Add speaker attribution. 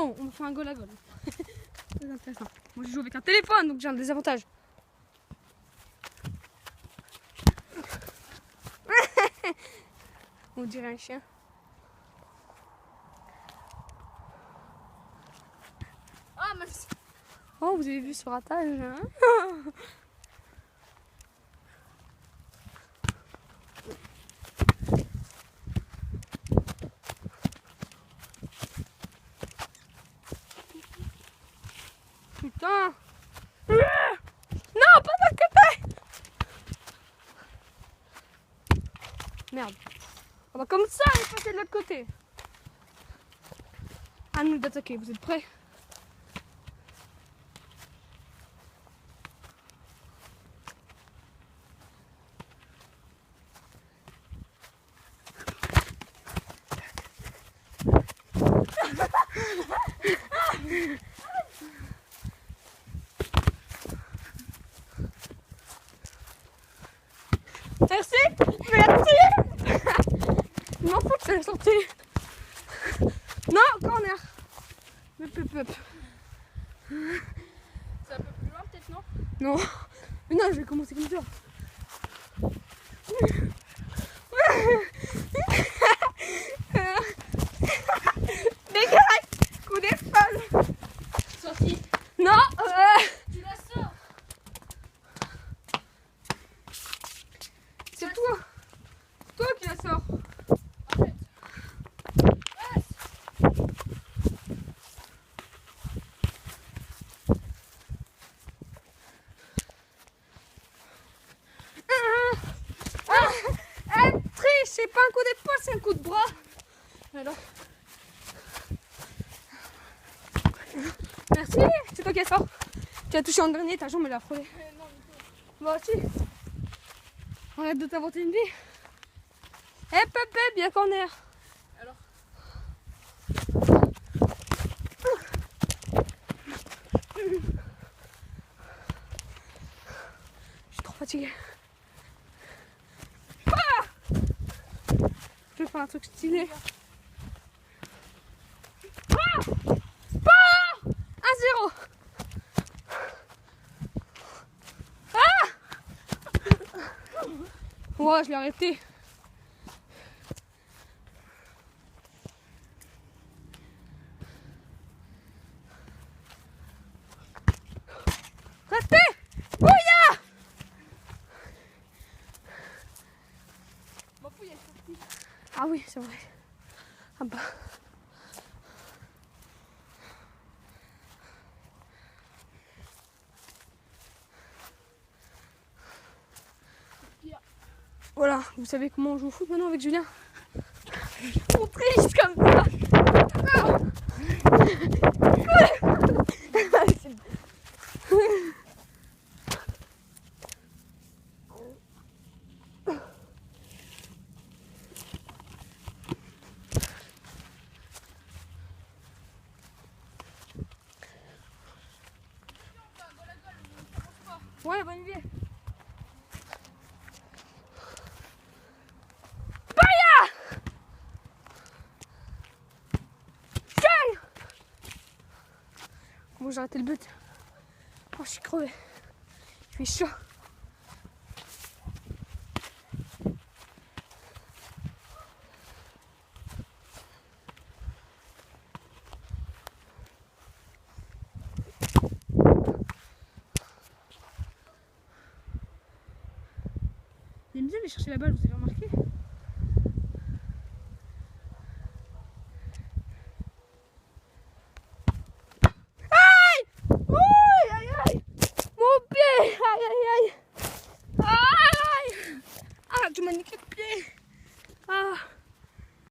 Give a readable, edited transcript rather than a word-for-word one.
Speaker 1: Bon, on fait un goal à goal. C'est intéressant. Moi je joue avec un téléphone donc j'ai un désavantage. On dirait un chien. Ah, mais... Oh, vous avez vu ce ratage hein. Putain. Non, pas de l'autre côté. Merde. On va comme ça et passer de l'autre côté. À nous d'attaquer, vous êtes prêts? Merci, merci. Je m'en fous que c'est sorti. Non, corner. Hup.
Speaker 2: C'est un peu plus loin peut-être, non?
Speaker 1: Non, mais non, je vais commencer comme ça. Dégage, coup d'épaule.
Speaker 2: Sorti.
Speaker 1: Non,
Speaker 2: Tu la sors.
Speaker 1: c'est toi. Toi qui la sors.
Speaker 2: Arrête. Passe.
Speaker 1: Triche, c'est pas un coup d'épaule, c'est un coup de bras. Alors. Merci, c'est toi qui la sors. Tu as touché en dernier, ta jambe elle a frôlé.
Speaker 2: Non, Nico.
Speaker 1: Moi aussi. Arrête de t'inventer une vie. Hep, bien corner.
Speaker 2: Alors.
Speaker 1: Je suis trop fatiguée. Ah, je vais faire un truc stylé. Ah, 1-0. Ah, ouais, je l'ai arrêté. Restez. Bouya.
Speaker 2: Ma fouille elle est sortie.
Speaker 1: Ah oui, c'est vrai. Ah bah. Voilà, vous savez comment on joue au foot maintenant avec Julien? On triche comme ça. Ah. Ouais, bonne idée. Bon, j'ai arrêté le but. Oh, je suis crevé. Il fait chaud. Il aime bien aller chercher la balle, vous avez remarqué? Mon pied! Aïe! Ah, tu m'as niqué le pied! Ah!